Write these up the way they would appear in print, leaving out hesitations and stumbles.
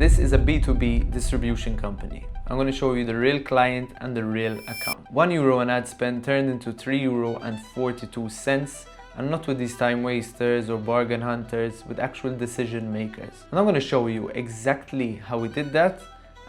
This is a B2B distribution company. I'm going to show you the real client and the real account. €1 an ad spend turned into €3.42, and not with these time wasters or bargain hunters, with actual decision makers. And I'm going to show you exactly how we did that,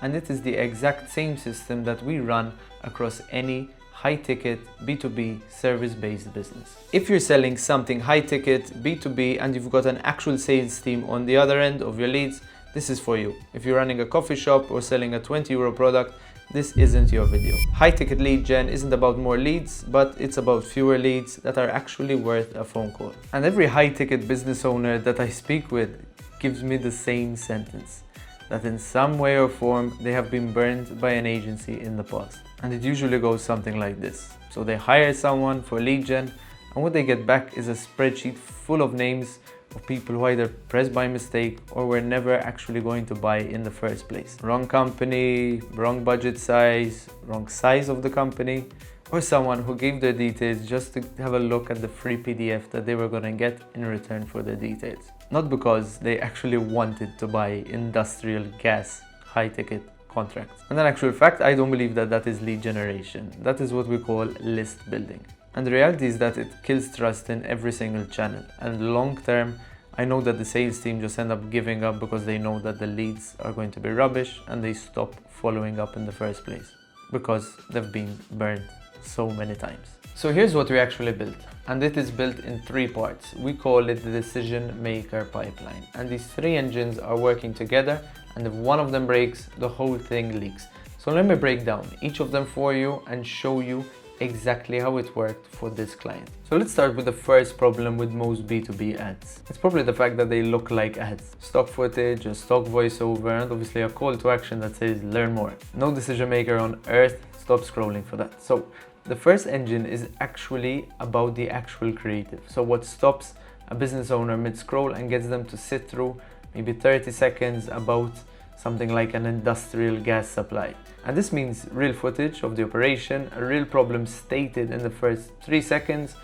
and it is the exact same system that we run across any high-ticket B2B service-based business. If you're selling something high-ticket B2B and you've got an actual sales team on the other end of your leads, this is for you. If you're running a coffee shop or selling a €20 product, this isn't your video. High-ticket lead gen isn't about more leads, but it's about fewer leads that are actually worth a phone call. And every high-ticket business owner that I speak with gives me the same sentence, that in some way or form they have been burned by an agency in the past. And it usually goes something like this. So they hire someone for lead gen, and what they get back is a spreadsheet full of names of people who either pressed by mistake or were never actually going to buy in the first place. Wrong company, wrong budget size, wrong size of the company, or someone who gave their details just to have a look at the free PDF that they were going to get in return for their details. Not because they actually wanted to buy industrial gas high-ticket contracts. And in actual fact, I don't believe that that is lead generation. That is what we call list building. And the reality is that it kills trust in every single channel. And long term, I know that the sales team just end up giving up because they know that the leads are going to be rubbish, and they stop following up in the first place because they've been burned so many times. So here's what we actually built, and it is built in 3 parts. We call it the decision maker pipeline, and these 3 engines are working together, and if one of them breaks, the whole thing leaks. So let me break down each of them for you and show you exactly how it worked for this client. So let's start with the first problem with most B2B ads. It's probably the fact that they look like ads. Stock footage, a stock voiceover, and obviously a call to action that says learn more. No decision maker on earth stops scrolling for that. So the first engine is actually about the actual creative. So what stops a business owner mid-scroll and gets them to sit through maybe 30 seconds about something like an industrial gas supply. And this means real footage of the operation, a real problem stated in the first 3 seconds,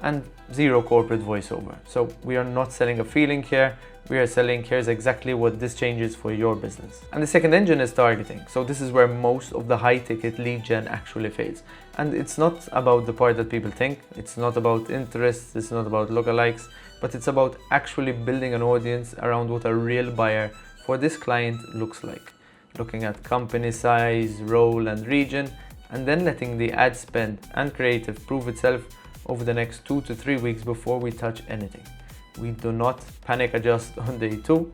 and 0 corporate voiceover. So we are not selling a feeling here, we are selling here's exactly what this changes for your business. And the second engine is targeting. So this is where most of the high ticket lead gen actually fails. And it's not about the part that people think, it's not about interests, it's not about lookalikes, but it's about actually building an audience around what a real buyer for this client looks like. Looking at company size, role and region, and then letting the ad spend and creative prove itself over the next 2 to 3 weeks before we touch anything. We do not panic adjust on day 2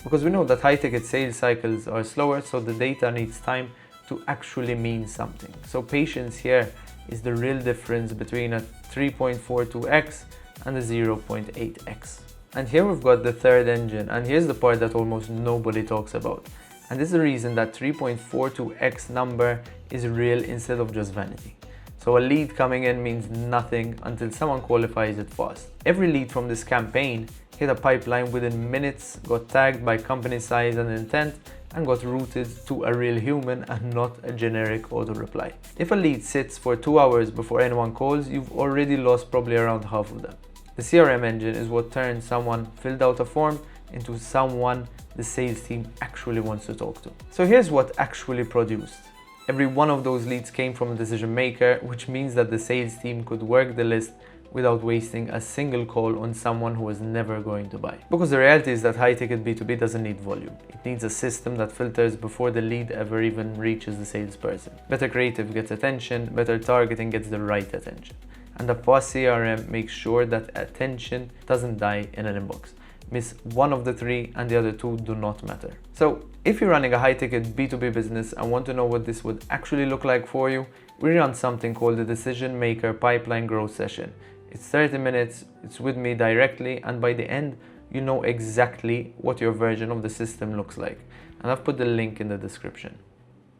because we know that high ticket sales cycles are slower, so the data needs time to actually mean something. So patience here is the real difference between a 3.42x and a 0.8x. And here we've got the third engine, and here's the part that almost nobody talks about. And this is the reason that 3.42x number is real instead of just vanity. So a lead coming in means nothing until someone qualifies it fast. Every lead from this campaign hit a pipeline within minutes, got tagged by company size and intent, and got routed to a real human and not a generic auto reply. If a lead sits for 2 hours before anyone calls, you've already lost probably around half of them. The CRM engine is what turns someone filled out a form into someone the sales team actually wants to talk to. So here's what actually produced. Every one of those leads came from a decision maker, which means that the sales team could work the list without wasting a single call on someone who was never going to buy. Because the reality is that high-ticket B2B doesn't need volume. It needs a system that filters before the lead ever even reaches the salesperson. Better creative gets attention, better targeting gets the right attention. And the fast CRM makes sure that attention doesn't die in an inbox. Miss one of the 3 and the other 2 do not matter. So if you're running a high-ticket B2B business and want to know what this would actually look like for you, we run something called the Decision Maker Pipeline Growth Session. It's 30 minutes, it's with me directly, and by the end, you know exactly what your version of the system looks like. And I've put the link in the description.